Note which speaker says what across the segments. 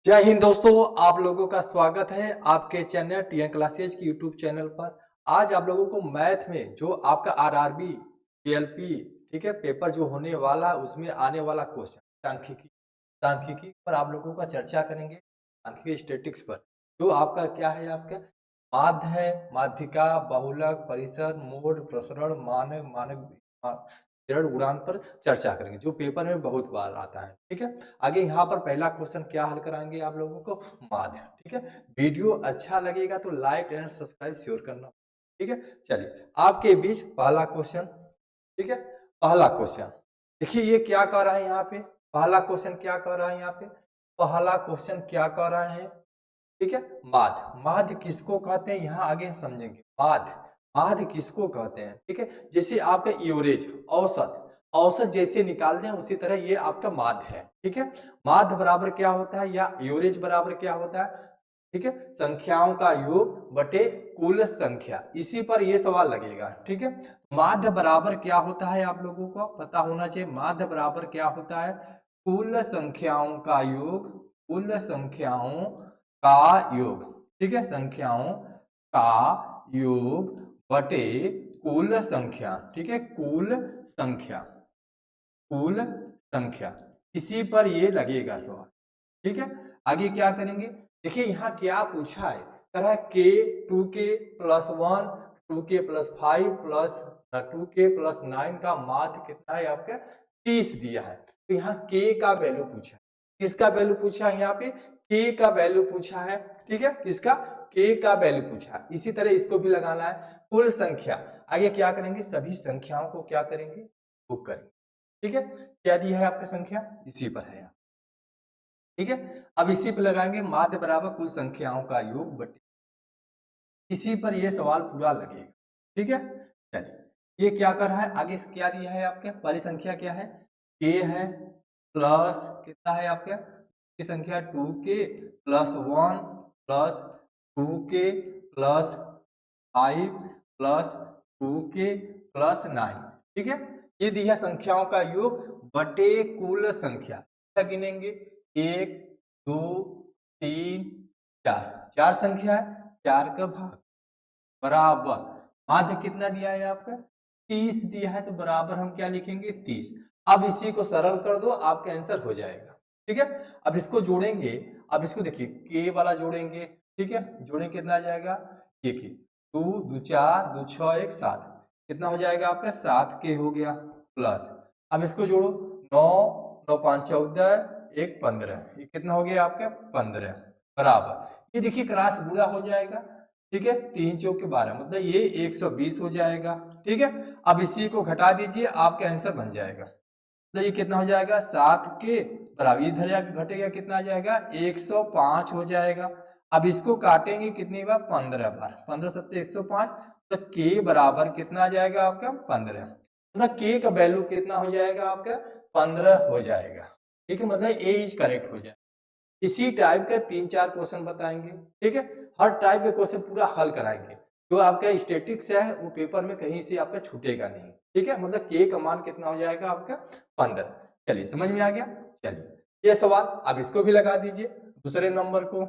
Speaker 1: जय हिंद दोस्तों, आप लोगों का स्वागत है आपके चैनल टीएन क्लासेज की यूट्यूब चैनल पर। आज आप लोगों को मैथ में जो आपका आरआरबी, पीएलपी, ठीक है, पेपर जो होने वाला उसमें आने वाला क्वेश्चन सांख्यिकी सांख्यिकी पर आप लोगों का चर्चा करेंगे। सांख्यिकी स्टैटिक्स पर जो आपका क्या है, आपका माध्य है, माध्यिका, बहुलक, परिषद, मोड, प्रसरण, मानक, मानक वितरण, उड़ान पर चर्चा करेंगे जो पेपर में बहुत बार आता है। ठीक है, आगे यहाँ पर पहला क्वेश्चन क्या हल कराएंगे आप लोगों को, माध्य। ठीक है, वीडियो अच्छा लगेगा तो लाइक एंड सब्सक्राइब श्योर करना। ठीक है, चलिए आपके बीच पहला क्वेश्चन। ठीक है, पहला क्वेश्चन देखिए ये क्या कह रहा है यहाँ पे। पहला क्वेश्चन क्या कह रहा है यहाँ पे, पहला क्वेश्चन क्या कह रहा है। ठीक है, माध्य। माध्य किसको कहते हैं यहाँ आगे हम समझेंगे। माध्य, माध्य किसको कहते हैं। ठीक है, जैसे आपका एवरेज, औसत, औसत जैसे निकालते हैं उसी तरह ये आपका माध्य है। ठीक है, माध्य बराबर क्या होता है या एवरेज बराबर क्या होता है। ठीक है, संख्याओं का योग बटे कुल संख्या, इसी पर ये सवाल लगेगा। ठीक है, माध्य बराबर क्या होता है आप लोगों को पता होना चाहिए। माध्य बराबर क्या होता है, कुल संख्याओं का योग, कुल संख्याओं का योग। ठीक है, संख्याओं का योग बटे कुल संख्या। ठीक है, कुल संख्या, कुल संख्या, इसी पर ये लगेगा सवाल। ठीक है, आगे क्या करेंगे, देखिए यहाँ क्या पूछा है, कह रहा है के 2k+1 2k+5 प्लस 2k+9 का माध्य कितना है आपका 30 दिया है। तो यहाँ के का वैल्यू पूछा है, किसका वैल्यू पूछा है यहाँ पे, के का वैल्यू पूछा है। ठीक है, किसका, के का वैल्यू पूछा है। इसी तरह इसको भी लगाना है कुल संख्या। आगे क्या करेंगे, सभी संख्याओं को क्या करेंगे, बुक करेंगे। ठीक है, क्या दिया है आपका संख्या, इसी पर है। ठीक है, अब इसी पर लगाएंगे माध्य बराबर कुल संख्याओं का योग बटे, इसी पर यह सवाल पूरा लगेगा। ठीक है, चलिए ये क्या कर रहा है, आगे क्या दिया है आपके, पहली संख्या क्या है, के है, प्लस कितना है आपका की संख्या 2k+1 plus 2k+5 plus 2k+9। ठीक है, ये दिया संख्याओं का योग बटे कुल संख्या। क्या गिनेंगे, 1 2 3 4, चार संख्या है, 4 का भाग बराबर माध्य कितना दिया है आपका 30 दिया है, तो बराबर हम क्या लिखेंगे 30। अब इसी को सरल कर दो, आपका आंसर हो जाएगा। ठीक है, अब इसको जोड़ेंगे, अब इसको देखिए के वाला जोड़ेंगे। ठीक है, जोड़ेंगे कितना आ जाएगा, ये की 2 2 4 2 6 1 7, कितना हो जाएगा आपका 7 के हो गया, प्लस अब इसको जोड़ो 9 9 5 14 1 15, ये कितना हो गया आपका 15 बराबर, ये देखिए क्रॉस गुणा हो जाएगा। ठीक है, 3 चौके 12 मतलब ये 120 हो जाएगा। ठीक है, अब इसी को घटा दीजिए, आपका आंसर बन जाएगा। तो ये कितना हो जाएगा 7 के बराबर, इधर जाकर घटेगा कितना आ जाएगा 105 हो जाएगा। अब इसको काटेंगे कितनी बार, 15 बार, 15 7 105, तो के बराबर कितना आ जाएगा आपका 15, मतलब के का वैल्यू कितना हो जाएगा आपका 15 हो जाएगा। ठीक है, मतलब ए इज करेक्ट हो जाएगा। इसी टाइप के 3-4 क्वेश्चन बताएंगे। ठीक है, हर टाइप के क्वेश्चन पूरा हल कराएंगे। जो आपका स्टैटिक्स है वो पेपर में कहीं से आपका छूटेगा नहीं। ठीक है, मतलब के का मान कितना हो जाएगा आपका 15। चलिए समझ में आ गया। चलिए ये सवाल अब इसको भी लगा दीजिए दूसरे नंबर को।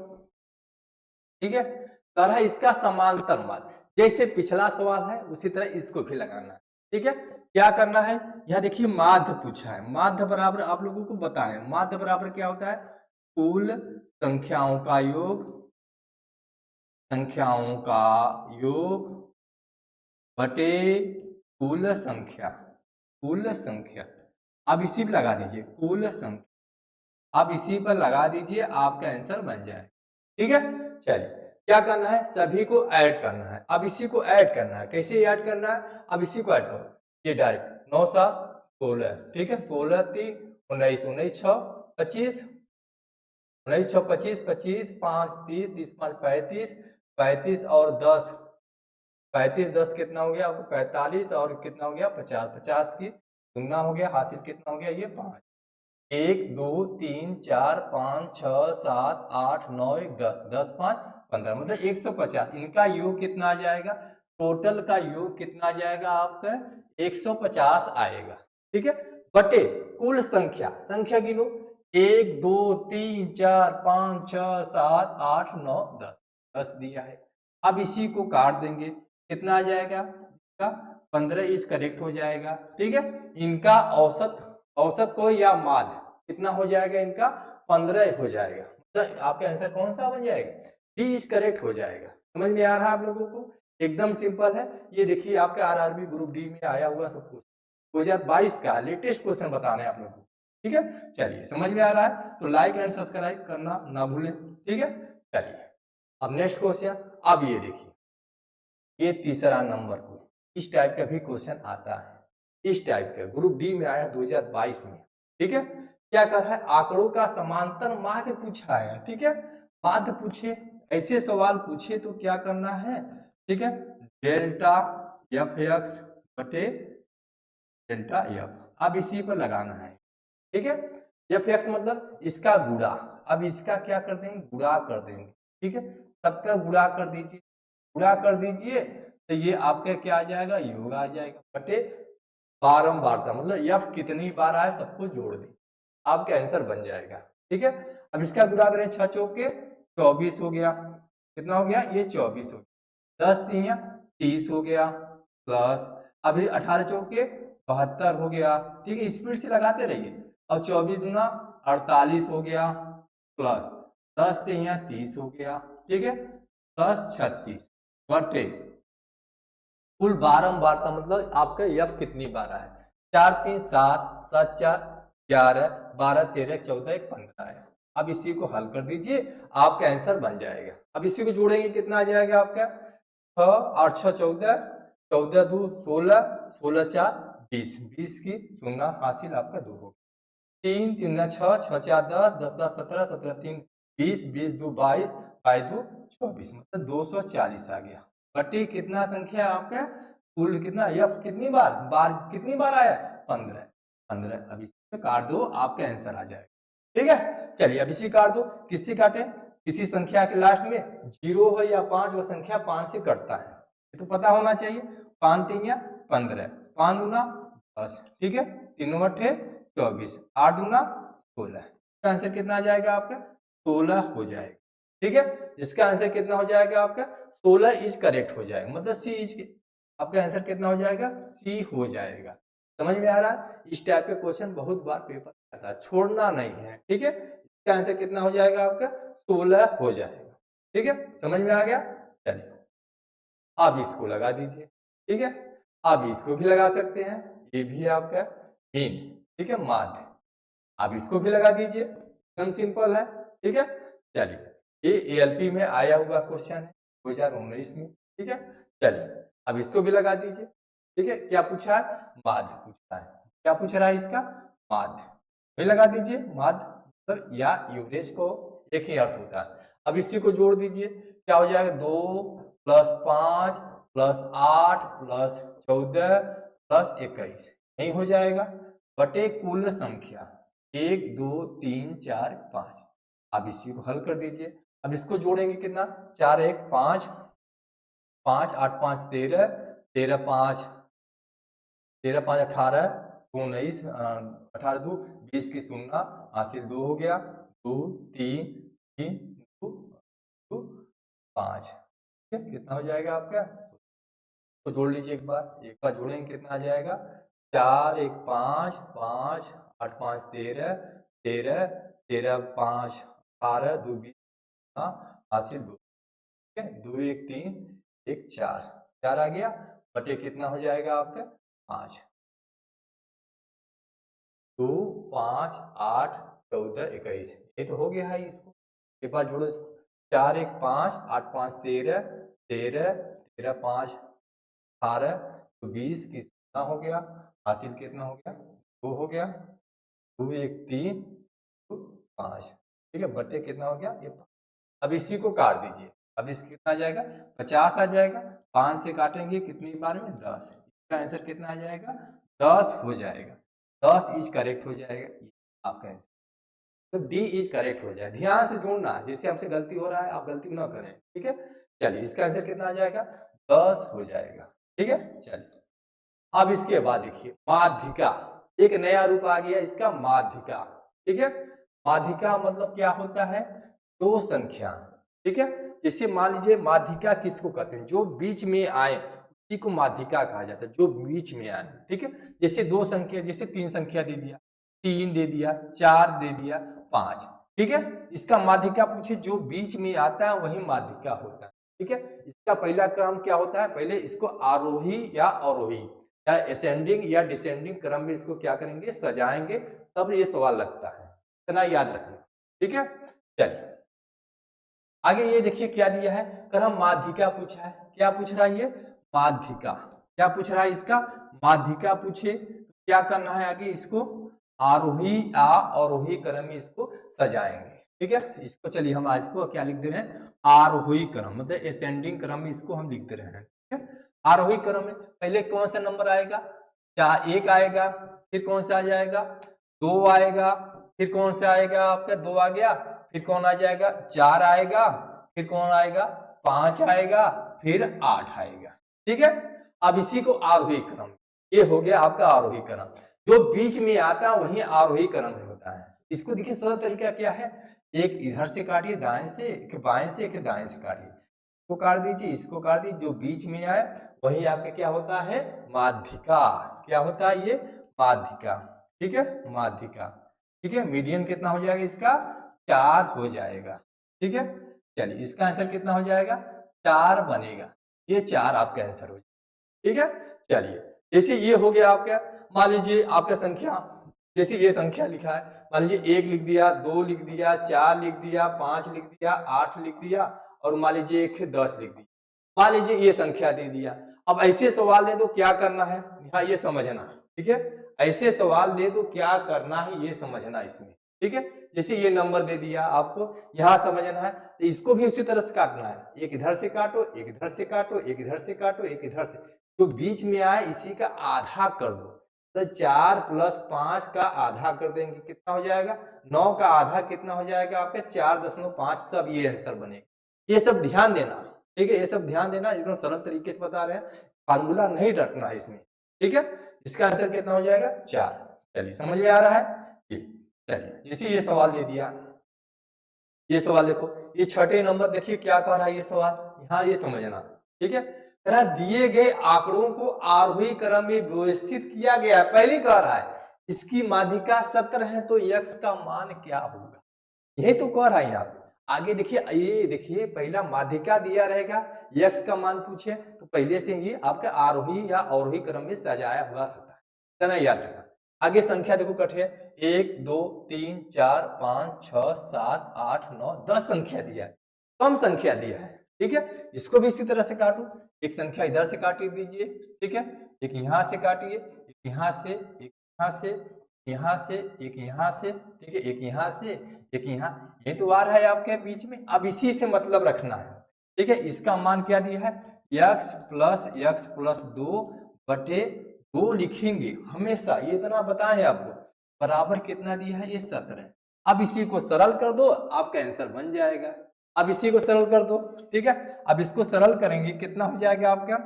Speaker 1: ठीक है, कह रहा है इसका समांतर माध्य, जैसे पिछला सवाल है उसी तरह इसको भी लगाना है। ठीक है, क्या करना है, यहाँ देखिए माध्य पूछा है, माध्य बराबर आप लोगों को बताएं माध्य बराबर क्या होता है, कुल संख्याओं का योग, संख्याओं का योग बटे कुल संख्या, कुल संख्या। अब इसी पर लगा दीजिए कुल संख्या, अब इसी पर लगा दीजिए, आपका आंसर बन जाए। ठीक है, चलिए क्या करना है, सभी को ऐड करना है। अब इसी को ऐड करना है, कैसे ऐड करना है, अब इसी को ऐड करो, ये डायरेक्ट 9 7 16। ठीक है, 16 3 19 19 6 25, 19 6 25 25 5 30 30 5 35 35 और 10 35 10 कितना हो गया आपको 45 और कितना हो गया 50 50 की गुना हो गया, हासिल कितना हो गया ये 5, 1 2 3 4 5 6 7 8 9 10 10 5 15 मतलब 150। इनका योग कितना आ जाएगा, टोटल का योग कितना आ जाएगा आपका 150 आएगा। ठीक है, बटे कुल संख्या, संख्या गिनो 1 2 3 4 5 6 7 8 9 10 10 दिया है। अब इसी को काट देंगे, कितना आ जाएगा इसका 15 इज करेक्ट हो जाएगा। ठीक है, इनका औसत औसत को या माध्य कितना हो जाएगा, इनका 15 हो जाएगा। तो आपका आंसर कौन सा बन जाएगा, डी इज करेक्ट हो जाएगा। समझ में आ रहा है आप लोगों को, एकदम सिंपल है। ये देखिए आपके आरआरबी ग्रुप डी में आया हुआ सब कुछ 2022 का लेटेस्ट क्वेश्चन बताने आप लोगों को। ठीक है, चलिए समझ में आ रहा है तो लाइक एंड सब्सक्राइब करना ना भूलें। ठीक है, चलिए अब नेक्स्ट क्वेश्चन। अब ये देखिए, ये तीसरा नंबर को इस टाइप का भी क्वेश्चन आता है, इस टाइप का ग्रुप डी में आया 2022 में। ठीक है, क्या कर रहा है, आंकड़ों का समांतर माध्य पूछा है। ठीक है, माध्य पूछे, ऐसे सवाल पूछे तो क्या करना है। ठीक है, डेल्टा एफ एक्स बटे डेल्टा एफ, अब इसी पर लगाना है। ठीक है, एफ एक्स मतलब इसका गुणा, अब इसका क्या कर देंगे, गुणा कर देंगे। ठीक है, सबका गुणा कर दीजिए, गुणा कर दीजिए तो ये आपका क्या आ जाएगा, योग आ जाएगा बटे बारंबारता, मतलब एफ कितनी बार आए सबको जोड़ दी, आपका आंसर बन जाएगा। ठीक है, अब इसका गुणा करें 6 चौके 24 हो गया, कितना हो गया, ये 24 हो गया, 10 तिया 30 हो गया, प्लस अभी 18 चौके 72 हो गया। ठीक है, स्पीड से लगाते रहिए, और 24 गुना 48 हो गया, प्लस 10 तिया 30 हो गया। ठीक है, प्लस 36 बटे कुल बारंबारता, मतलब आपका यफ कितनी बार है, 4 3 7 7 4 11 12 13 14 1 15 है। अब इसी को हल कर दीजिए, आपका आंसर बन जाएगा। अब इसी को जोड़ेंगे कितना आ जाएगा आपका, 6 8 6 14 14 2 16 16 4 20 20 की शून्य हासिल आपका 2 हो, 3 3 6 6 4 10 10 17 17 3 20 20 2 22 22 2 24, मतलब 240 आ गया बटे कितना संख्या आपका, कुल कितना, यह कितनी बार बार कितनी बार आया, 15 15। अब इसे काट दो, आपका आंसर आ जाएगा। ठीक है, चलिए अब इसी काट दो, किससे काटे, किसी संख्या के लास्ट में 0 है या 5, वो संख्या 5 से कटता है, ये तो पता होना चाहिए। 5 3 15, 5 दूना 10, ठीक है, 3 अठे 24, 8 दूना 16, इसका आंसर कितना आ जाएगा आपका, 16 हो जाएगा। ठीक है, इसका आंसर कितना हो जाएगा आपका, 16 इज करेक्ट हो जाएगा, मतलब सी इज, आपका आंसर कितना हो जाएगा, सी हो जाएगा। समझ में आ रहा है, इस टाइप के क्वेश्चन बहुत बार पेपर आता है, छोड़ना नहीं है। ठीक है, इसका आंसर कितना हो जाएगा आपका, 16 हो जाएगा। ठीक है, समझ में आ गया, चलिए अब इसको लगा दीजिए। ठीक है, अब इसको भी लगा सकते हैं, ये भी आपका मीन, ठीक है, माध्य, अब इसको भी लगा दीजिए, एकदम सिंपल है। ठीक है, चलिए ये एएलपी में आया हुआ क्वेश्चन है 2019 में। ठीक है, चलिए अब इसको भी लगा दीजिए। ठीक है, क्या पूछा है, माध्य पूछा है, क्या पूछ रहा है इसका, माध्य भी लगा दीजिए। माध्य मतलब या यूरेज को एक ही अर्थ होता है। अब इसी को जोड़ दीजिए, क्या हो जाएगा, 2 + 5 + 8 + 14 + 21 नहीं हो जाएगा, बटे कुल संख्या 1 2 3 4 5। अब इसी को हल कर दीजिए, अब इसको जोड़ेंगे कितना, 4 1 5 5 8 5 13 13 5 13 5 18 19 18 2 20 की शून्य हासिल 2 हो गया, 2 3 3 2 2 5। ठीक है, कितना हो जाएगा आपका, तो जोड़ लीजिए एक बार जोड़ेंगे कितना आ जाएगा, 4 1 5 5 8 5 13 13 13 5 18 2 20 हासिल 2। ठीक है, 2 1 3 1 4 4 आ गया, बटे कितना हो जाएगा आपका, 5 2 5 8 14 21, ये तो हो गया है। इसको एक बार जोड़ो, 4 1 5 8 5 13 13 13 5 18 तो 20 की कितना हो गया, हासिल कितना हो गया, 2 हो गया, 2 1 3 2 5। ठीक है, बटे कितना हो गया, ये 5। अब इसी को काट दीजिए, अब इसका कितना आ जाएगा, 50 आ जाएगा, 5 से काटेंगे कितनी बार में, 10, इसका आंसर कितना आ जाएगा, 10 हो जाएगा, 10 इज करेक्ट हो जाएगा, आपका आंसर तो डी इज करेक्ट हो जाए। ध्यान से जोड़ना, जैसे हमसे गलती हो रहा है आप गलती ना करें। ठीक है, चलिए इसका आंसर कितना आ जाएगा, 10 हो जाएगा। ठीक है, चलिए अब इसके बाद देखिए माध्यिका, एक नया रूप आ गया इसका, माध्यिका। ठीक है, माध्यिका मतलब क्या होता है, दो संख्या, ठीक है। जैसे मान लीजिए माध्यिका किसको कहते हैं, जो बीच में आए उसी को माध्यिका कहा जाता है, जो बीच में आए, ठीक है। जैसे दो संख्या, जैसे तीन संख्या दे दिया, 3 दे दिया, 4 दे दिया, 5, ठीक है। इसका माध्यिका पूछे, जो बीच में आता है वही माध्यिका होता है, ठीक है। इसका पहला क्रम क्या होता है, पहले इसको आरोही या अवरोही या असेंडिंग या डिसेंडिंग क्रम में इसको क्या करेंगे, सजाएंगे, तब ये सवाल लगता है, इतना याद रखना, ठीक है। चलिए आगे ये देखिए क्या दिया है, कर हम माध्यिका पूछा है, क्या पूछ रहा है ये, माध्यिका, क्या पूछ रहा है इसका, माध्यिका पूछे तो क्या करना है, आगे इसको आरोही या अवरोही क्रम में इसको सजाएंगे, ठीक है। इसको चलिए हम आज को क्या लिख दे रहे हैं, आरोही क्रम, मतलब असेंडिंग क्रम में इसको हम लिख दे रहे हैं, ठीक है। आरोही क्रम में पहले कौन सा नंबर आएगा, चार, एक आएगा, फिर कौन सा आ जाएगा, दो आएगा, फिर कौन सा आएगा आपका, दो आ गया, फिर कौन आ जाएगा, चार आएगा, फिर कौन आएगा, पांच आएगा, फिर 8 आएगा, ठीक है। अब इसी को आरोही क्रम, ये हो गया आपका आरोही क्रम, जो बीच में आता है वही आरोही क्रम में होता है। इसको देखिए सरल तरीका क्या है, एक इधर से काटिए दाएं से, एक बाएं से, एक दाएं से काटिए, इसको काट दीजिए, इसको काट दीजिए, जो बीच में आए वही आपका क्या होता है, माध्यिका, क्या होता है ये, माध्यिका, ठीक है, माध्यिका, ठीक है। मीडियन कितना हो जाएगा इसका, 4 हो जाएगा, ठीक है। चलिए इसका आंसर कितना हो जाएगा, 4 बनेगा, ये 4 आपका आंसर हो जाएगा, ठीक है। चलिए जैसे ये हो गया आपका, मान लीजिए आपका संख्या, जैसे ये संख्या लिखा है, मान लीजिए 1 लिख दिया, 2 लिख दिया, 4 लिख दिया, 5 लिख दिया, 8 लिख दिया, और मान लीजिए 10 लिख दिया, मान लीजिए ये संख्या दे दिया। अब ऐसे सवाल दे तो क्या करना है, यहाँ ये समझना है, ठीक है। ऐसे सवाल दे तो क्या करना है ये समझना इसमें, ठीक है। जैसे ये नंबर दे दिया आपको, यहाँ समझना है, तो इसको भी उसी तरह से काटना है, एक इधर से काटो, एक इधर से काटो, एक इधर से काटो, एक इधर से, जो बीच में आए इसी का आधा कर दो, तो 4 + 5 का आधा कर देंगे, कितना हो जाएगा, 9 का आधा कितना हो जाएगा आपका, 4.5, तब ये आंसर बनेगा। ये सब ध्यान देना, ठीक है, ये सब ध्यान देना, एकदम सरल तरीके से बता रहे हैं, फार्मूला नहीं रटना है इसमें, ठीक है। इसका आंसर कितना हो जाएगा, 4। चलिए समझ में आ रहा है ये। चलिए जैसे ये सवाल दे दिया, ये सवाल देखो, ये छठे नंबर देखिए क्या कह रहा है ये सवाल, यहाँ ये समझना, ठीक है। कह रहा दिए गए आंकड़ों को आरोही क्रम में व्यवस्थित किया गया, पहले कह रहा है इसकी माध्यिका 17 है, तो x का मान क्या होगा, यही तो कह रहा है यहाँ पे। आगे देखिए, ये देखिए पहला माध्यिका दिया रहेगा, x का मान पूछे तो पहले से ही आपका आरोही या अवरोही क्रम में सजाया हुआ रहता है, इतना याद रखना। आगे संख्या देखो कठे, 1 2 3 4 5 6 7 8 9 10 संख्या दिया है, कम संख्या दिया है, ठीक है। इसको भी इसी तरह से काटो, एक संख्या इधर से काट दीजिए, ठीक है, एक यहाँ से काटिए, एक यहाँ से, एक यहाँ से, यहाँ से, एक यहाँ से, ठीक है, एक यहाँ से, एक यहाँ, ये तो आ रहा है आपके बीच में। अब इसी से मतलब रखना है, ठीक है। इसका मान क्या दिया है, x + 2 बटे 2 लिखेंगे हमेशा, ये इतना बताए आपको, बराबर कितना दिया है, ये 17। अब इसी को सरल कर दो, आपका आंसर बन जाएगा। अब इसी को सरल कर दो, ठीक है। अब इसको सरल करेंगे, कितना हो जाएगा आपका,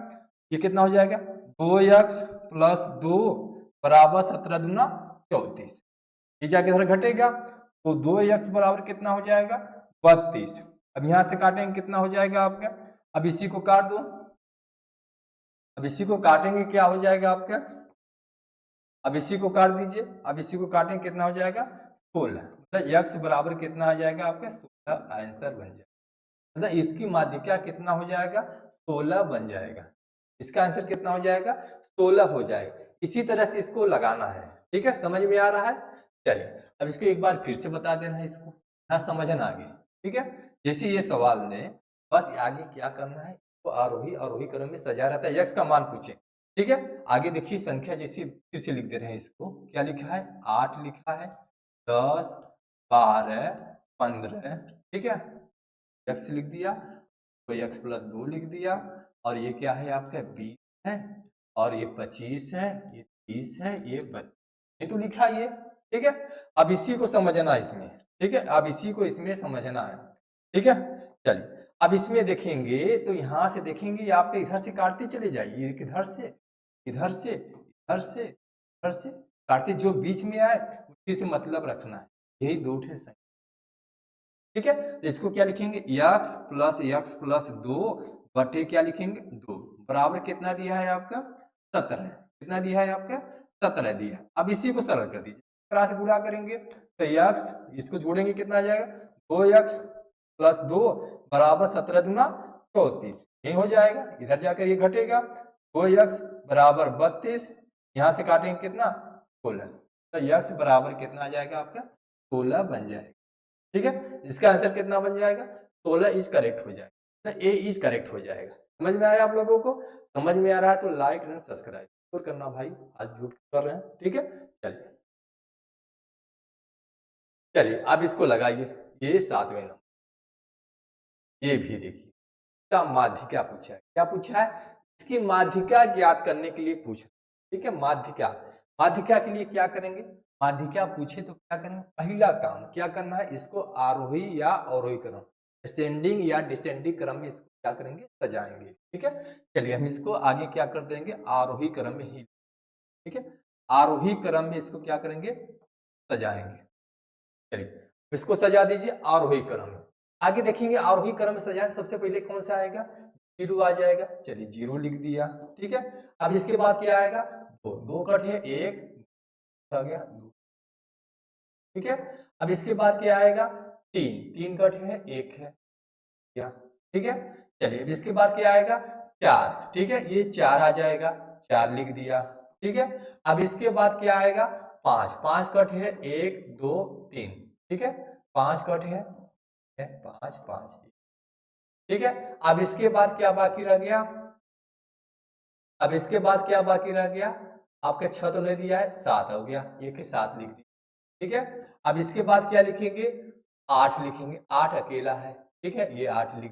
Speaker 1: ये कितना हो जाएगा, 2x + 2 बराबर 17 दूना 34, ये जाके इधर घटेगा, तो 2x बराबर कितना हो जाएगा, 32। अब यहां से काटेंगे कितना हो जाएगा आपका, अब इसी को काट दो, अब इसी को काटेंगे क्या हो जाएगा आपका, अब इसी को काट दीजिए, अब इसी को काटेंगे कितना हो जाएगा, 16, मतलब x बराबर कितना आ जाएगा आपका, 16 आंसर बन जाएगा, मतलब इसकी माध्यिका कितना हो जाएगा, 16 बन जाएगा, इसका आंसर कितना हो जाएगा, 16 हो जाएगा। इसी तरह से इसको लगाना है, ठीक है, समझ में आ रहा है। चलिए अब इसको एक बार फिर से बता देना है, इसको ना समझना आगे, ठीक है। जैसे ये सवाल ने, बस आगे क्या करना है, तो आरोही अवरोही क्रम में सजा रहता है, x का मान पूछे, ठीक है। आगे देखिए संख्या जैसी फिर से लिख दे रहे हैं, इसको क्या लिखा है, 8 लिखा है, 10 12 15, ठीक है, x लिख दिया, तो x + 2 लिख दिया, और ये क्या है आपका 20 है, और ये 25 है, ये 30 है, ये 32, ये तो लिखा ये, ठीक है। अब इसी को समझना इसमें, ठीक है, अब इसी को इसमें समझना है, ठीक है। चलिए अब इसमें देखेंगे तो यहां से देखेंगे, आपके इधर से काटते चले जाइए, इधर से, इधर से, इधर से, इधर से काटते, जो बीच में आए उसी से मतलब रखना है, यही दो ठे संख्या, ठीक है। तो इसको क्या लिखेंगे, x प्लस 2 बटे क्या लिखेंगे 2 बराबर कितना दिया है आपका 17, कितना दिया है आपका 17 दिया है। अब इसी को सरल कर दीजिए, तरह से गुणा करेंगे तो x इसको जोड़ेंगे कितना आ जाएगा 2x प्लस 2 बराबर 17 दूना 34, यही हो जाएगा। इधर जाकर ये घटेगा 2x बराबर 32, यहाँ से काटेंगे कितना 16, तो x बराबर कितना आ जाएगा आपका 16 बन जाएगा, ठीक है। इसका आंसर कितना बन जाएगा 16 इज करेक्ट हो जाएगा, ए इज करेक्ट हो जाएगा। समझ में आया आप लोगों को, समझ में आ रहा है तो लाइक एंड सब्सक्राइब जरूर करना भाई, आज झूठ कर रहे हैं, ठीक है। चलिए चलिए अब इसको लगाइए, ये 7वें नंबर, ये भी देखिए इसका माध्यिका पूछा है, क्या पूछा है, इसकी माध्यिका ज्ञात करने के लिए पूछा, ठीक है। माध्यिका, माध्यिका के लिए क्या करेंगे, माध्यिका पूछे तो क्या करेंगे, पहला काम क्या करना है, इसको आरोही या अवरोही क्रम, असेंडिंग या डिसेंडिंग क्रम में इसको क्या करेंगे सजाएंगे, ठीक है। चलिए हम इसको आगे क्या कर देंगे आरोही क्रम में ही, ठीक है, आरोही क्रम में इसको क्या करेंगे सजाएंगे। चलिए इसको सजा दीजिए आरोही क्रम में, आगे देखेंगे आरोही क्रम में सजाए सबसे पहले कौन सा आएगा 0 आ जाएगा, चलिए 0 लिख दिया, ठीक है। अब इसके बाद क्या आएगा 2, 2 कट है 1 आ गया 2, ठीक है। अब इसके बाद क्या आएगा 3, 3 कट है 1 है क्या, ठीक है। चलिए अब इसके बाद क्या आएगा 4, ठीक है, ये 4 आ जाएगा 4 लिख दिया, ठीक है। अब इसके बाद क्या आएगा 5, 5 कट है 1 2 3, ठीक है, 5 कट है 5 5, ठीक है। अब इसके बाद क्या बाकी रह गया, अब इसके बाद क्या बाकी रह गया आपका 6 तो नहीं दिया है 7 हो गया, एक ही 7 लिख दिया, ठीक है। अब इसके बाद क्या लिखेंगे 8 लिखेंगे, 8 अकेला है, ठीक है, ये 8 लिख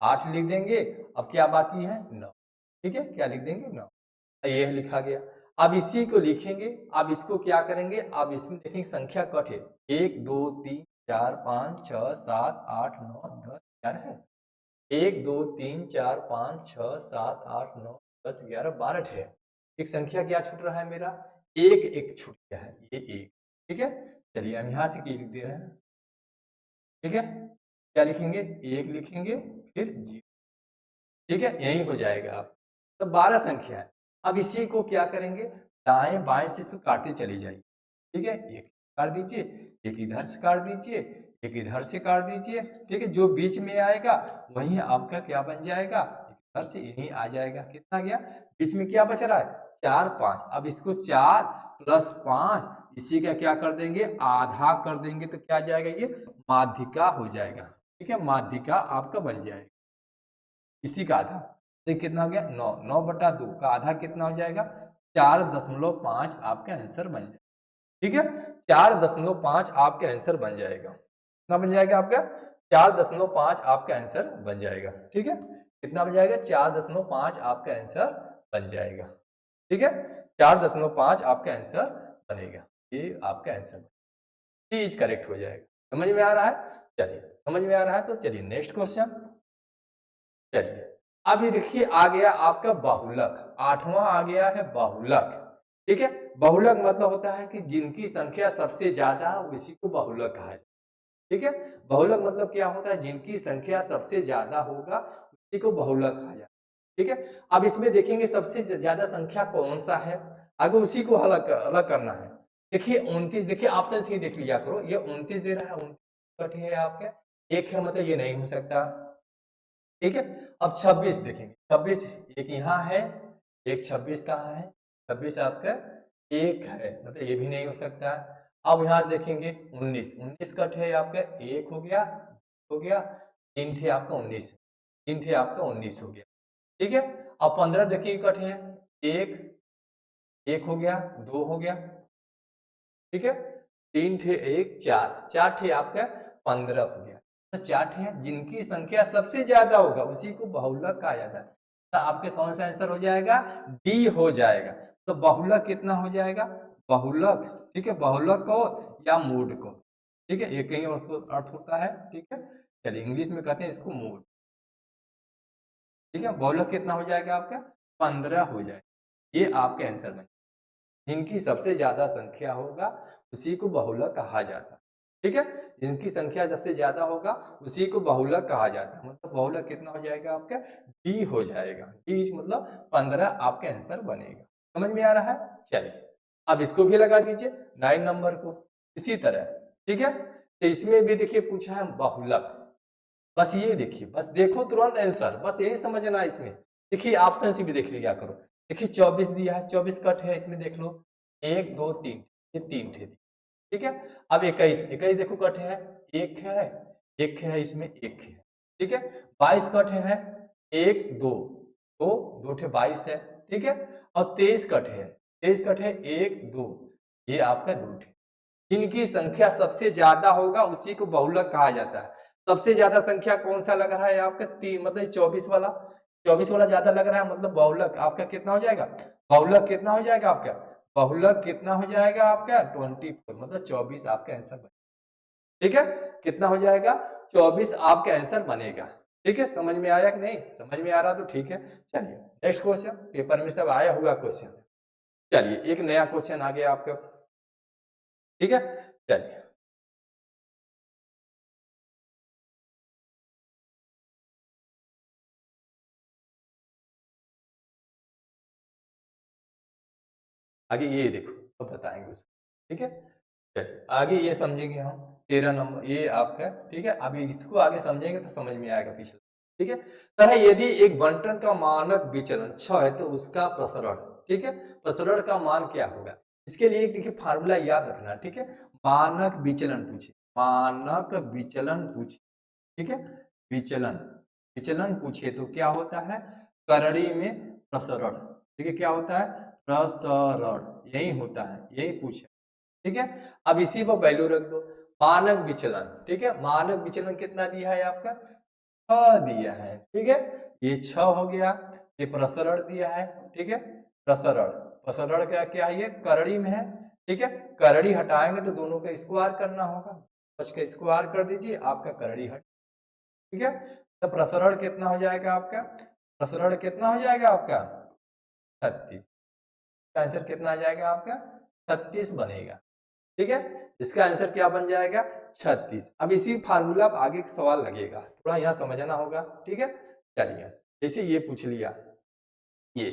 Speaker 1: 8 लिख देंगे। अब क्या बाकी है 9, ठीक है, क्या लिख देंगे 9, ये लिखा गया। अब इसी को लिखेंगे, अब इसको क्या करेंगे, अब इसमें देखेंगे संख्या कट है 1 2 3 4 5 6 7 8 9 10 11 है, 1 2 3 4 5 6 7 8 9 10 11 12 है, एक संख्या क्या छूट रहा है मेरा एक, एक छूट गया है ये एक, ठीक है। चलिए हम यहाँ से क्या लिख दे रहे हैं, ठीक है, क्या लिखेंगे 1 लिखेंगे फिर 0, ठीक है, यही हो जाएगा आप, तो 12 संख्या है। अब इसी को क्या करेंगे दाएं बाएं से इसको काटते चले जाइए, ठीक है, एक काट दीजिए, एक इधर से काट दीजिए, एक इधर से काट दीजिए, ठीक है, जो बीच में आएगा वही आपका क्या बन जाएगा इधर से यही आ जाएगा, कितना गया बीच में क्या बच रहा है 4 5, अब इसको 4 प्लस 5 इसी का क्या कर देंगे आधा कर देंगे तो क्या जाएगा ये माध्यिका हो जाएगा, ठीक है, माध्यिका आपका बन जाएगा इसी का आधा, तो कितना हो गया 9, 9 बटा 2 का आधा कितना हो जाएगा 4.5 आपका आंसर बन जाएगा, ठीक है, 4.5 आपका आंसर बन जाएगा, कितना बन जाएगा आपका 4.5 आपका आंसर बन जाएगा, ठीक है, कितना बन जाएगा 4.5 आपका आंसर बन जाएगा, ठीक है, 4.5 आपका आंसर बनेगा, ये आपका आंसर इज करेक्ट हो जाएगा। समझ में आ रहा है, चलिए समझ में आ रहा है तो चलिए नेक्स्ट क्वेश्चन, चलिए अब ये देखिए आ गया आपका बहुलक, 8वां आ गया है बहुलक, ठीक है, बहुलक मतलब होता है कि जिनकी संख्या सबसे ज्यादा उसी को बहुलक कहा जाए, ठीक है, बहुलक मतलब क्या होता है जिनकी संख्या सबसे ज्यादा होगा उसी को बहुलक कहा जाए, ठीक है। अब इसमें देखेंगे सबसे ज्यादा संख्या कौन सा है, अगर उसी को अलग अलग करना है, देखिए 29, देखिए ऑप्शन ही देख लिया करो, ये 29 दे रहा है 29 है आपके एक है, मतलब ये नहीं हो सकता, ठीक है। अब 26 देखेंगे, 26 एक यहाँ है, एक 26 कहाँ है 26 आपका एक है, मतलब ये भी नहीं हो सकता। अब यहाँ से देखेंगे 19, 19 कट है आपका एक हो गया, हो गया 3 थे आपका 19, 3 थे आपका 19 हो गया, ठीक है। अब 15 देखिए कट है एक, एक हो गया 2 हो गया, ठीक है, 3 थे एक 4, 4 थे आपका 15 हो गया, तो 4 थे जिनकी संख्या सबसे ज्यादा होगा उसी को बहुलक कहा जाता है, तो आपके कौन सा आंसर हो जाएगा डी हो जाएगा। तो बहुलक कितना हो जाएगा बहुलक, ठीक है, बहुलक को या मूड को, ठीक है, एक ही अर्थ होता है, ठीक है, चलिए इंग्लिश में कहते हैं इसको मूड, ठीक है। बहुलक कितना हो जाएगा आपका 15 हो जाएगा, ये आपके आंसर में जिनकी सबसे ज्यादा संख्या होगा उसी को बहुलक कहा जाता है, ठीक है, जिनकी संख्या सबसे ज्यादा होगा उसी को बहुलक कहा जाता है। मतलब बहुलक कितना हो जाएगा आपका, डी हो जाएगा। डी मतलब 15 आपका आंसर बनेगा। समझ में आ रहा है? चलिए अब इसको भी लगा दीजिए 9 नंबर को इसी तरह। ठीक है, तो इसमें भी देखिए पूछा है बहुलक। बस ये देखिए, बस देखो तुरंत आंसर, बस यही समझना है इसमें। देखिए ऑप्शन से भी देख लिया करो। देखिए 24 दिया है, 24 कट है, इसमें देख लो 1 2 3, ये 3 थे। ठीक है, अब 21, 21 देखो कट है, एक है इसमें, एक है। ठीक है, 22 कट है, 1 2 2 2 ठे 22 है। ठीक है, और 23 कट है, 23 कट है 1 2, ये आपका 2 ठे। जिनकी संख्या सबसे ज्यादा होगा उसी को बहुलक कहा जाता है। सबसे ज्यादा संख्या कौन सा लग रहा है आपका, 3 मतलब 24 वाला, 24 वाला ज्यादा लग रहा है, मतलब बहुलक आपका कितना हो जाएगा, बहुलक कितना हो जाएगा आपका, बहुलक कितना हो जाएगा आपका 24, मतलब 24 आपका आंसर बनेगा। ठीक है, कितना हो जाएगा 24 आपका आंसर बनेगा। ठीक है, समझ में आया कि नहीं? समझ में आ रहा तो ठीक है। चलिए नेक्स्ट क्वेश्चन, पेपर में सब आया हुआ क्वेश्चन। चलिए एक नया क्वेश्चन आ गया आपका। ठीक है, चलिए आगे ये देखो, अब बताएंगे उसको। ठीक है, चलिए आगे ये समझेंगे हम 13 नंबर ये आपका। ठीक है, अभी इसको आगे समझेंगे तो समझ में आएगा पिछला। ठीक है, तरह यदि एक बंटन का मानक विचलन 6 है तो उसका प्रसरण, ठीक है, प्रसरण का मान क्या होगा? इसके लिए देखिए फार्मूला याद रखना। ठीक है, मानक विचलन पूछे, मानक विचलन पूछे। ठीक है, विचलन, विचलन पूछे तो क्या होता है, करड़ी में प्रसरण। ठीक है, क्या होता है, प्रसरण, यही होता है, यही पूछे। ठीक है, अब इसी पर वैल्यू रख दो। मानक विचलन, ठीक है, मानक विचलन कितना दिया है आपका, 6 दिया है। ठीक है, ये 6 हो गया। ये प्रसरण दिया है। ठीक है, प्रसरण, प्रसरण क्या क्या है, ये करड़ी में है। ठीक है, करड़ी हटाएंगे तो दोनों का स्क्वायर करना होगा, 5 का स्क्वायर कर दीजिए, आपका करड़ी हट। ठीक है, तो प्रसरण कितना हो जाएगा आपका, प्रसरण कितना हो जाएगा आपका 36। आंसर कितना आ जाएगा आपका 36 बनेगा। ठीक है, इसका आंसर क्या बन जाएगा 36। अब इसी फार्मूला पर आगे सवाल लगेगा, थोड़ा यहाँ समझना होगा। ठीक है, चलिए जैसे ये पूछ लिया, ये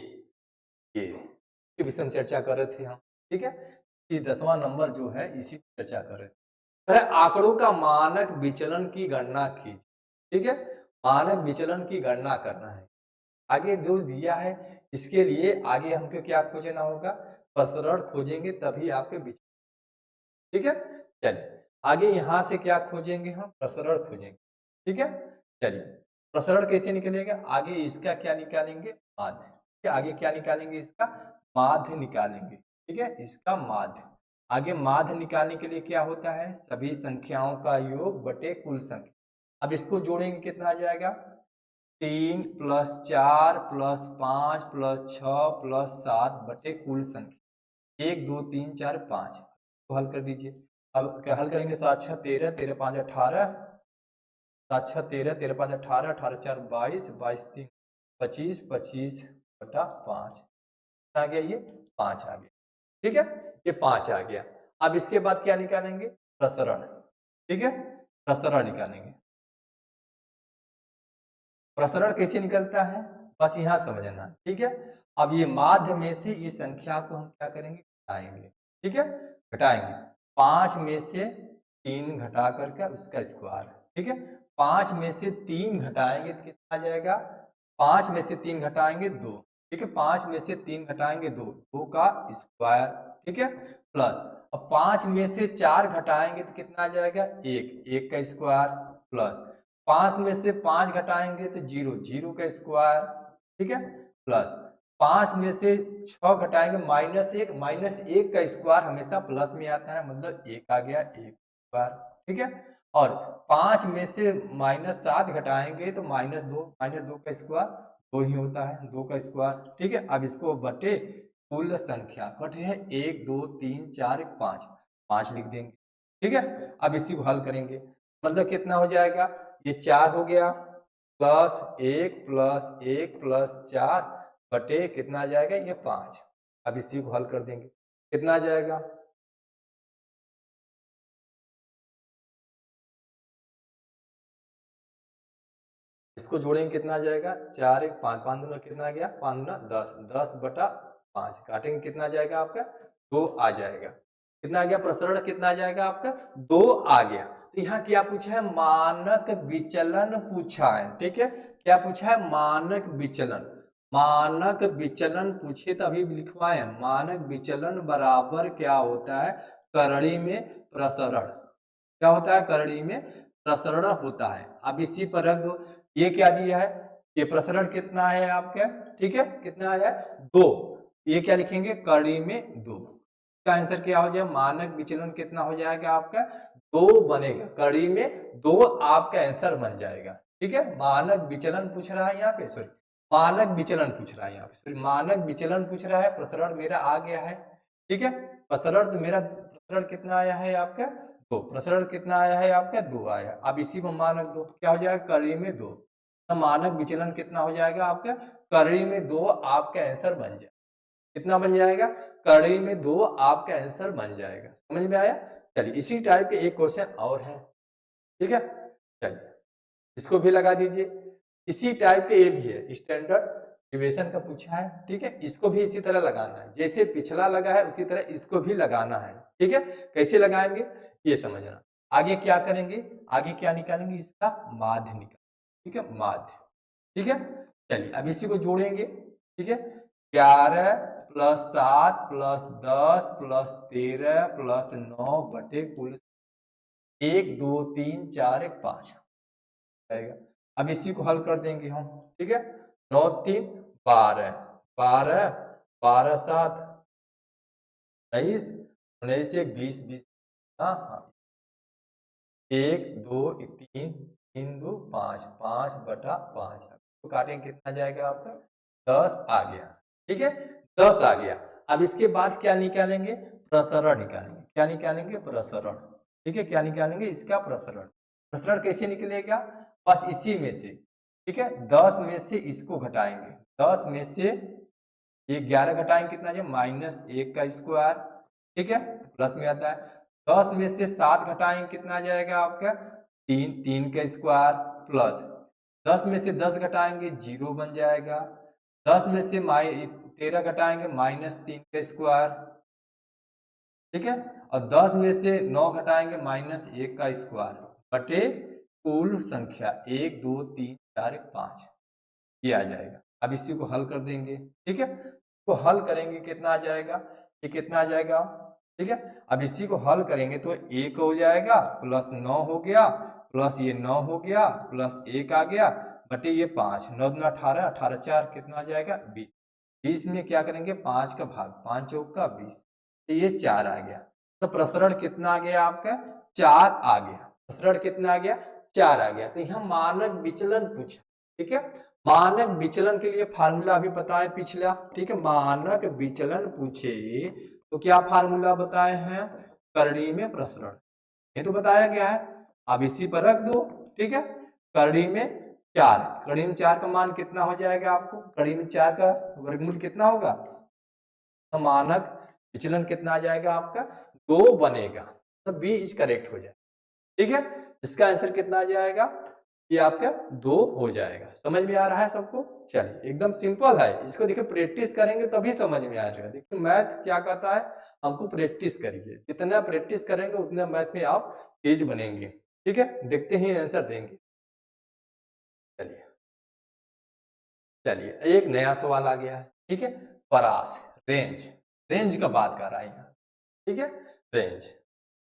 Speaker 1: ये विषय में चर्चा कर रहे थे हम। ठीक है, ये 10वां नंबर जो है इसी पर चर्चा कर रहे थे। आंकड़ों का मानक विचलन की गणना की। ठीक है, मानक विचलन की गणना करना है। आगे जो दिया है इसके लिए आगे हमको क्या खोजना होगा, प्रसरण खोजेंगे तभी आपके विचलन। ठीक है, चलिए आगे यहां से क्या खोजेंगे, हम प्रसरण खोजेंगे। ठीक है, चलिए प्रसरण कैसे निकलेगा, आगे इसका क्या निकालेंगे, माध्य। ठीक है, आगे क्या निकालेंगे, इसका माध्य निकालेंगे। ठीक है, इसका माध्य। आगे माध्य निकालने के लिए क्या होता है, सभी संख्याओं का योग बटे कुल संख्या। अब इसको जोड़ेंगे कितना आ जाएगा, 3 प्लस 4 प्लस 5 प्लस 6 प्लस 7 बटे कुल संख्या 1 2 3 4 5 तो हल कर दीजिए। अब क्या हल करेंगे, 7 6 13, 13 5 18, 7 6 13, 13 5 18, 18 4 22, 22 3 25, 25 बटा 5 आ गया, ये 5 आ गया। ठीक है, ये 5 आ गया। अब इसके बाद क्या निकालेंगे, प्रसरण। ठीक है, प्रसरण निकालेंगे। प्रसरण कैसे निकलता है, बस यहाँ समझना। ठीक है, अब ये माध्य में से इस संख्या को हम क्या करेंगे, घटाएंगे। ठीक है, घटाएंगे, 5 में से 3 घटा करके उसका स्क्वायर। ठीक है, 5 में से 3 घटाएंगे तो कितना आ जाएगा, 5 में से 3 घटाएंगे 2। ठीक है, 5 में से 3 घटाएंगे 2, 2 का स्क्वायर। ठीक है, प्लस अब 5 में से 4 घटाएंगे तो कितना आ जाएगा, 1, 1 का स्क्वायर, प्लस 5 में से 5 घटाएंगे तो 0, 0 का स्क्वायर। ठीक है, प्लस 5 में से 6 घटाएंगे -1, -1 का स्क्वायर हमेशा प्लस में आता है, मतलब 1 आ गया, 1 स्क्वायर। ठीक है, और 5 में से -7 घटाएंगे तो -2, -2 का स्क्वायर 2 ही होता है, 2 का स्क्वायर। ठीक है, अब इसको बटे कुल संख्या कटे है 1 2 3 4 5, 5 लिख देंगे। ठीक है, अब इसी को हल करेंगे, मतलब कितना हो जाएगा, ये 4 हो गया, प्लस 1 प्लस 1 प्लस 4 बटे कितना आ जाएगा, ये 5। अब इसी को हल कर देंगे, कितना आ जाएगा, इसको जोड़ेंगे कितना आ जाएगा, 4 1 5, 5 दूना कितना आ गया, 5 दूना 10, 10/5 काटेंगे कितना आ जाएगा आपका, 2 आ जाएगा। कितना आ गया, प्रसरण कितना आ जाएगा आपका, 2 आ गया। तो यहाँ क्या पूछा है, मानक विचलन पूछा है, ठीक है। क्या पूछा है, मानक विचलन। मानक विचलन पूछे तभी लिखवाए, मानक विचलन बराबर क्या होता है, करड़ी में प्रसरण। क्या होता है, करड़ी में प्रसरण होता है। अब इसी पर रख दो, ये क्या दिया है, ये प्रसरण कितना है आपका, ठीक है, कितना है, 2। ये क्या लिखेंगे, करड़ी में 2। का आंसर क्या हो जाएगा, मानक विचलन कितना हो जाएगा आपका, 2 बनेगा, कड़ी में 2 आपका आंसर बन जाएगा, ठीक है। मानक विचलन पूछ रहा है यहाँ पे, सॉरी मानक विचलन पूछ रहा है यहाँ पे, सॉरी मानक विचलन पूछ रहा है। प्रसरण मेरा आ गया है, ठीक है। प्रसरण तो मेरा प्रसरण कितना आया है आपका, 2। प्रसरण कितना आया है आपका, 2 आया। अब इसी को मानक 2 क्या हो जाएगा, कड़ी में 2। तो मानक विचलन कितना हो जाएगा आपका, कड़ी में 2 आपका आंसर बन जाएगा। कितना बन जाएगा, कड़ी में 2 आपका आंसर बन जाएगा। समझ में आया। चलिए इसी टाइप के एक क्वेश्चन और है, ठीक है। चलिए इसको भी लगा दीजिए। इसी टाइप के ये भी है, स्टैंडर्ड डिविएशन का पूछा है, ठीक है। इसको भी इसी तरह लगाना है, जैसे पिछला लगा है उसी तरह इसको भी लगाना है, ठीक है। कैसे लगाएंगे ये समझना। आगे क्या करेंगे, आगे क्या निकालेंगे, इसका माध्य निकालेंगे, ठीक है, माध्य, ठीक है। चलिए अब इसी को जोड़ेंगे, ठीक है। 11 + 7 + 10 + 13 + 9 बटे कुल 1 2 3 4 1 5 आएगा। अब इसी को हल कर देंगे हम, ठीक है। 9 3 12 12 12 7 19 19 1 20 20, हाँ हाँ, 1 2 3 3 2 5 5/5 तो काटेंगे कितना जाएगा आपका, 10 आ गया, ठीक है। 10 आ गया। अब इसके बाद क्या निकालेंगे, प्रसरण निकालेंगे। क्या निकालेंगे, प्रसरण, ठीक है। क्या निकालेंगे, इसका प्रसरण। प्रसरण कैसे निकलेगा, बस इसी में से, ठीक है। 10 में से इसको घटाएंगे, 10 में से ये 11 घटाएंगे कितना है, -1 का स्क्वायर, ठीक है, प्लस में आता है। 10 में से 7 घटाएंगे कितना आ जाएगा आपका, 3 3 का स्क्वायर प्लस 10 में से 10 घटाएंगे 0 बन जाएगा। 10 में से 13 घटाएंगे -3 का स्क्वायर, ठीक है। और 10 में से 9 घटाएंगे -1 का स्क्वायर बटे कुल संख्या 1 2 3 4 5 ये आ जाएगा। अब इसी को हल कर देंगे, ठीक है। तो हल करेंगे कितना आ जाएगा, ये कितना आ जाएगा, ठीक है। अब इसी को हल करेंगे तो 1 हो जाएगा प्लस 9 हो गया प्लस ये 9 हो गया प्लस 1 आ गया बटे ये 5, 9 दूना 18 18 4 कितना आ जाएगा 20। 20 में क्या करेंगे 5 का भाग, 5 चौक का 20, तो ये 4 आ गया। तो प्रसरण कितना आ गया आपका, 4 आ गया। प्रसरण कितना आ गया, 4 आ गया। तो यहाँ मानक विचलन पूछा, ठीक है। मानक विचलन के लिए फार्मूला भी बताए पिछला, ठीक है। मानक विचलन पूछे तो क्या फार्मूला बताए हैं, करड़ी में प्रसरण, ये तो बताया गया है। अब इसी पर रख दो, ठीक है। करड़ी में 4, करड़ी में 4 का मान कितना हो जाएगा आपको, करड़ी में 4 का वर्गमूल कितना होगा, तो मानक विचलन कितना आ जाएगा आपका, 2 बनेगा। तो बी इज करेक्ट हो जाए, ठीक है। इसका आंसर कितना आ जाएगा, ये आपका 2 हो जाएगा। समझ में आ रहा है सबको। चलिए एकदम सिंपल है, इसको देखिए प्रैक्टिस करेंगे तभी समझ में आ जाएगा। देखिए मैथ क्या कहता है, हमको प्रैक्टिस करिए, जितना प्रैक्टिस करेंगे उतना मैथ में आप तेज बनेंगे, ठीक है। देखते ही आंसर देंगे। चलिए चलिए एक नया सवाल आ गया है, ठीक है। परास, रेंज, रेंज का बात कर रहा है यहाँ, ठीक है। रेंज,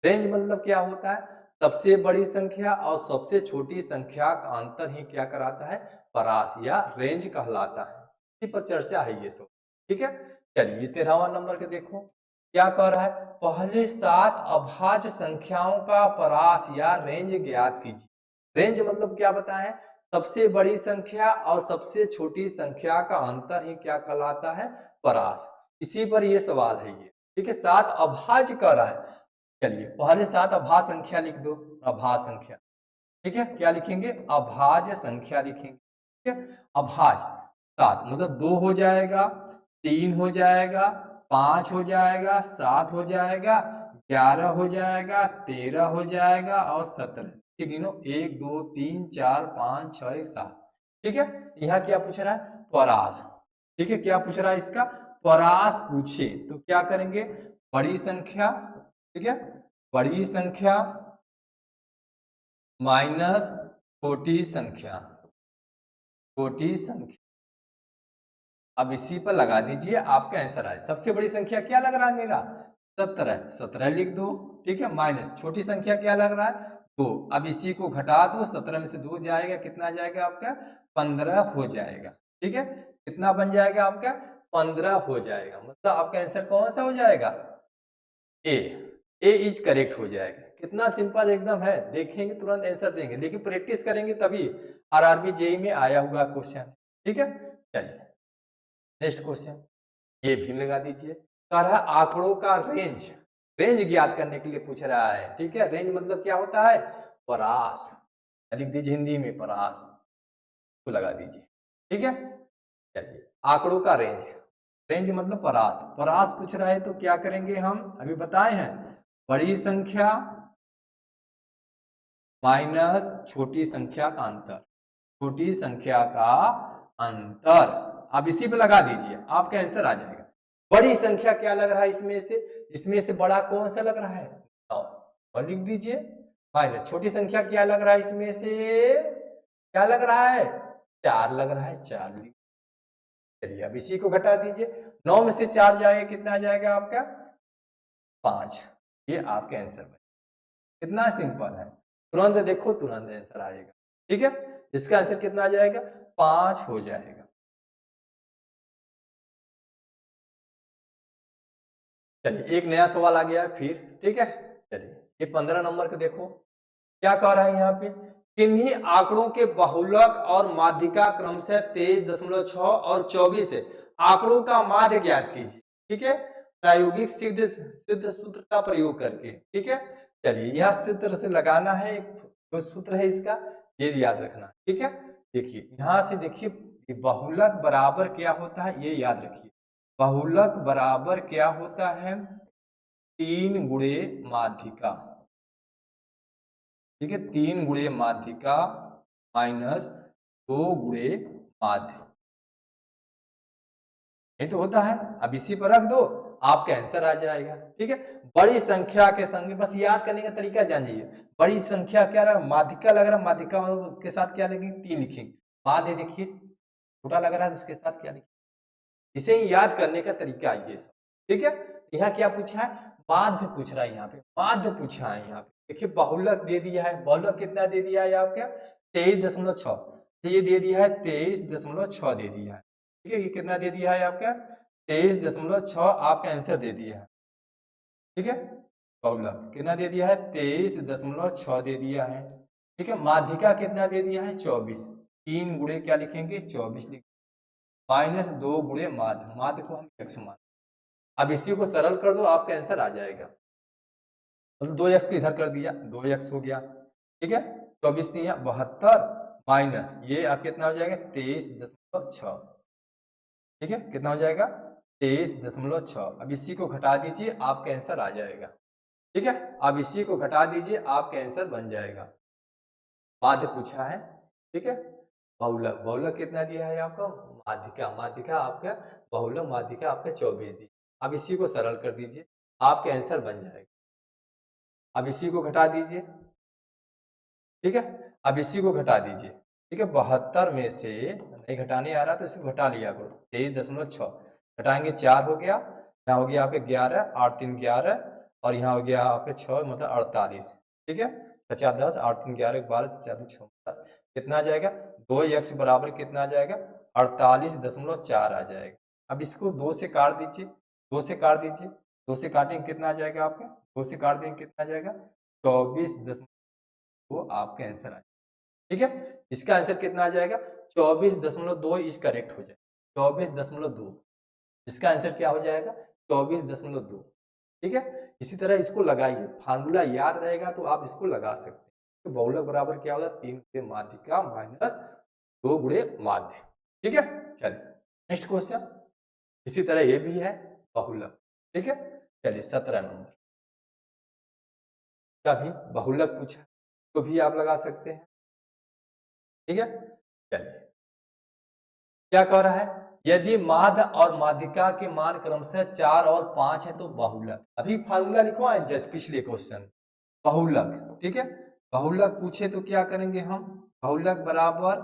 Speaker 1: रेंज मतलब क्या होता है, सबसे बड़ी संख्या और सबसे छोटी संख्या का अंतर ही क्या कराता है, परास या रेंज कहलाता है। इसी पर चर्चा है ये सब, ठीक है। चलिए 13वां नंबर के देखो क्या कह रहा है, पहले 7 अभाज्य संख्याओं का परास या रेंज ज्ञात कीजिए। रेंज मतलब क्या बताएं, सबसे बड़ी संख्या और सबसे छोटी संख्या का अंतर ही क्या कहलाता है, परास। इसी पर ये सवाल है ये, ठीक है। 7 अभाज्य कह रहा है। चलिए पहले 7 अभाज्य संख्या लिख दो, अभाज्य संख्या, ठीक है। क्या लिखेंगे, अभाज्य संख्या लिखेंगे, ठीक है। अभाज्य 7 मतलब 2 हो जाएगा, 3 हो जाएगा, 5 हो जाएगा, 7 हो जाएगा, 11 हो जाएगा, 13 हो जाएगा और 17। गिनो 1 2 3 4 5 6 7, ठीक है। यहाँ क्या पूछ रहा है, परास। ठीक है, क्या पूछ रहा है इसका, परास पूछे तो क्या करेंगे, बड़ी संख्या, ठीक है, बड़ी संख्या माइनस छोटी संख्या, छोटी संख्या। अब इसी पर लगा दीजिए, आपका आंसर आए। सबसे बड़ी संख्या क्या लग रहा है मेरा, 17, 17 लिख दो। ठीक है, माइनस छोटी संख्या क्या लग रहा है, 2। अब इसी को घटा दो, 17 में से 2 जाएगा, कितना जाएगा आपका, 15 हो जाएगा। ठीक है, कितना बन जाएगा आपका, 15 हो जाएगा। मतलब आपका आंसर कौन सा हो जाएगा, ए। ए इज करेक्ट हो जाएगा। कितना सिंपल एकदम है, देखेंगे तुरंत आंसर देंगे, लेकिन प्रैक्टिस करेंगे तभी। आरआरबी जेई में आया हुआ क्वेश्चन। ठीक है, चलिए नेक्स्ट क्वेश्चन, ये भी लगा दीजिए। कह रहा है आंकड़ों का रेंज, रेंज ज्ञात करने के लिए पूछ रहा है। ठीक है, रेंज मतलब क्या होता है, परास। लिख दीजिए हिंदी में परास, तो लगा दीजिए। ठीक है, चलिए आंकड़ों का रेंज, रेंज मतलब परास। परास पूछ रहा है तो क्या करेंगे हम, अभी बताए हैं, बड़ी संख्या माइनस छोटी संख्या का अंतर, छोटी संख्या का अंतर। अब इसी पे लगा दीजिए, आपका आंसर आ जाएगा। बड़ी संख्या क्या लग रहा है इसमें से बड़ा कौन सा लग रहा है, 9, और लिख दीजिए। माइनस छोटी संख्या क्या लग रहा है इसमें से, क्या लग रहा है, 4 लग रहा है, 4 लिख। चलिए अब इसी को घटा दीजिए, 9 में से 4 जाएगा, कितना आ जाएगा आपका, 5। ये आपके आंसर में, कितना सिंपल है, तुरंत देखो तुरंत आंसर आएगा। ठीक है, इसका आंसर कितना आ जाएगा, 5 हो जाएगा। चलिए एक नया सवाल आ गया फिर। ठीक है, चलिए ये 15 नंबर का देखो, क्या कह रहा है यहाँ पे, किन्हीं आंकड़ों के बहुलक और माध्यिका क्रमशः 23.6 और 24 है, आंकड़ों का माध्य ज्ञात कीजिए। ठीक है, प्रायोगिक सिद्ध सिद्ध सूत्र का प्रयोग करके। ठीक है, चलिए यह सूत्र से लगाना है, जो सूत्र है इसका, ये याद रखना। ठीक है, देखिए यहां से देखिए, बहुलक बराबर क्या होता है, ये याद रखिए। बहुलक बराबर क्या होता है, 3 गुणे माध्यिका। ठीक है, 3 गुणे माध्यिका माइनस 2 गुणे माध्य, ये तो होता है। अब इसी पर रख दो, आपका आंसर आ जाएगा। ठीक है, बड़ी संख्या के संग, बस याद करने का तरीका जानिए। बड़ी संख्या क्या रहा, माध्यिका लग रहा है, माध्यिका के साथ क्या लिखेंगे, 3 लिखेंगे। माध्य देखिए छोटा लग रहा है, उसके साथ क्या लिखेंगे, इसे ही याद करने का तरीका ये सब। ठीक है, यहाँ क्या पूछा है, माध्य पूछ रहा है, यहाँ पे माध्य पूछा है। यहाँ पे देखिए बहुलक दे दिया है, बहुलक कितना दे दिया है आपका, 23.6, ये दे दिया है 23.6 दे दिया है। ठीक है, ये कितना दे दिया है आपका, 23.6 आपका आंसर दे दिया है। ठीक है, बहुलक कितना दे दिया है, 23.6 दे दिया है। ठीक है, माध्यिका कितना दे दिया है, 24, 3 गुणे क्या लिखेंगे, 24 लिखेंगे, माइनस 2 गुणे माध्य, माध्य को हम x मान। अब इसी को सरल कर दो, आपका आंसर आ जाएगा। मतलब 2x को इधर कर दिया, 2x हो गया। ठीक है, 24 दिया 72, माइनस ये आप कितना हो जाएगा, 23.6। ठीक है, कितना हो जाएगा, 23.6। अब इसी को घटा दीजिए, आपका आंसर आ जाएगा। ठीक है, अब इसी को घटा दीजिए, आपका आंसर बन जाएगा। माध्य पूछा है। ठीक है, बहुलक, बहुलक कितना दिया है आपको, माध्यिका, माध्यिका आपका, बहुलक माध्यिका आपका 24 दी। अब इसी को सरल कर दीजिए, आपके आंसर बन जाएगा। अब इसी को घटा दीजिए। ठीक है, अब इसी को घटा दीजिए। ठीक है, 72 में से नहीं घटाने आ रहा तो इसको घटा लिया करो, 23.6 घटाएंगे 4 हो गया, यहाँ हो गया आपके 11, 8 3 11, और यहाँ हो गया आपके 6 मतलब 48। ठीक है, 50 10 8 3 11 12 4 6 कितना आ जाएगा, 2x बराबर कितना आ जाएगा, 48.4 आ जाएगा। अब इसको 2 से काट दीजिए, 2 से काट दीजिए, 2 से काटेंगे कितना आ जाएगा आपका, 2 से काट देंगे कितना आ जाएगा, 24, वो आपका आंसर आएगा। ठीक है, इसका आंसर कितना आ जाएगा, 24.2 इज करेक्ट हो जाएगा, 24.2, इसका आंसर क्या हो जाएगा, 24.2। ठीक है, इसी तरह इसको लगाइए, फार्मूला याद रहेगा तो आप इसको लगा सकते हैं। तो बहुलक बराबर क्या होगा, 3 गुणे माध्यिका माइनस 2 गुणे माध्य। ठीक है, चलिए नेक्स्ट क्वेश्चन, इसी तरह ये भी है बहुलक। ठीक है, चलिए 17 नंबर का भी बहुलक पूछा, तो भी आप लगा सकते हैं। ठीक है, चलिए क्या कह रहा है, यदि माध्य और माध्यिका के मान क्रमशः 4 और 5 है तो बहुलक। अभी फार्मूला लिखवाए जस्ट पिछले क्वेश्चन, बहुलक, ठीक है। बहुलक पूछे तो क्या करेंगे हम, बहुलक बराबर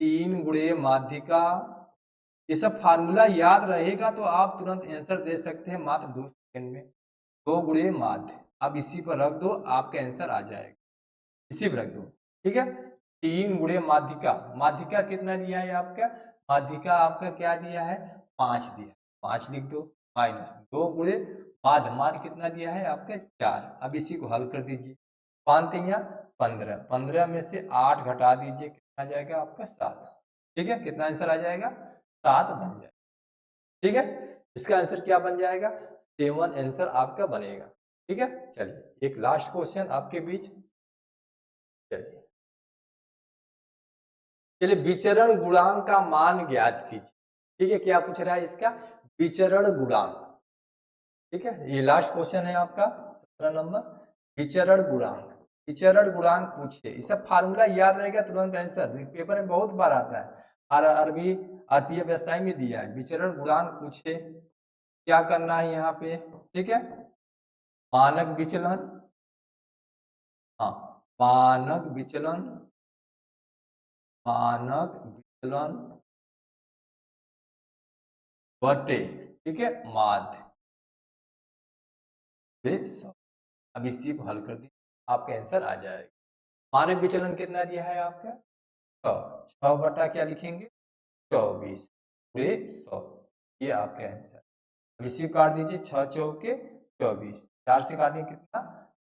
Speaker 1: 3 गुणे माध्यिका, ये सब फार्मूला याद रहेगा तो आप तुरंत आंसर दे सकते हैं मात्र 2 सेकंड में। 2 गुणे माध्य, अब इसी पर रख दो, आपका आंसर आ जाएगा, इसी पर रख दो, ठीक है। 3 गुणे माध्यिका, माध्यिका कितना दिया है आपका, माध्यिका आपका क्या दिया है, 5 दिया, 5 लिख दो, माइनस 2 गुणे माध्य, माध्य कितना दिया है आपका 4। अब इसी को हल कर दीजिए, 5 या 15, 15 में से 8 घटा दीजिए, कितना आ जाएगा आपका 7, ठीक है। कितना आंसर आ जाएगा, 7 बन जाएगा, ठीक है। इसका आंसर क्या बन जाएगा, 7 आंसर आपका बनेगा, ठीक है। चलिए एक लास्ट क्वेश्चन आपके बीच, चलिए चलिए विचरण गुणांक का मान ज्ञात कीजिए, ठीक है। क्या पूछ रहा है इसका, विचरण गुणांक, ठीक है। ये लास्ट क्वेश्चन है आपका 17 नंबर, विचरण गुणांक, विचरण गुणांक पूछे, ये सब फार्मूला याद रहेगा तुरंत आंसर, पेपर में बहुत बार आता है, आरआरबी आरपीएफ एसआई में दिया है, विचरण गुणांक पूछे, क्या करना है यहाँ पे, ठीक है। मानक विचलन, हाँ मानक विचलन, मानक विचलन बटे, ठीक है, माध्य, अब इसी को हल कर दिए, आपका आंसर आ जाएगा। मानक विचलन कितना दिया है आपका 6, 6 बटा क्या लिखेंगे 24 पूरे 100, ये आपका आंसर। अब इसी को काट दीजिए, 6 चौके 24, 4 से काटेंगे कितना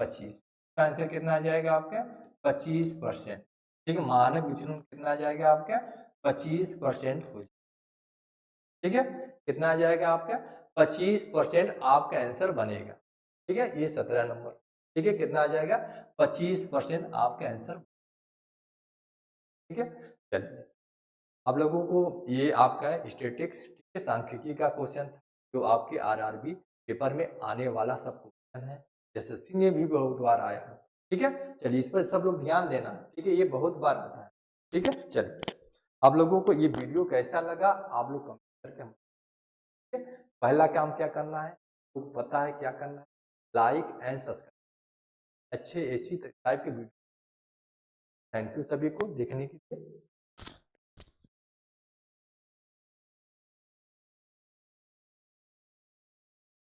Speaker 1: 25, इसका आंसर कितना आ जाएगा आपका 25%, ठीक है। मानक विचलन कितना आ जाएगा आपका 25% हो जाएगा, ठीक है। कितना आ जाएगा आपका 25% आपका आंसर बनेगा, ठीक है। ये 17 नंबर, ठीक है, कितना आ जाएगा 25% आपका आंसर, ठीक है। चलिए आप लोगों को ये आपका स्टैटिस्टिक्स, ठीक है, सांख्यिकी का क्वेश्चन जो आपके आरआरबी पेपर में आने वाला सब क्वेश्चन है, एसएससी में भी बहुत बार आया है, ठीक है। चलिए इस पर सब लोग ध्यान देना, ठीक है, ये बहुत बार आता है, ठीक है। चलिए आप लोगों को ये वीडियो कैसा लगा आप लोग कमेंट करके, ठीक है? पहला काम क्या करना है, तो पता है क्या करना है, लाइक एंड सब्सक्राइब, अच्छे ऐसी टाइप के वीडियो। थैंक यू सभी को देखने के लिए।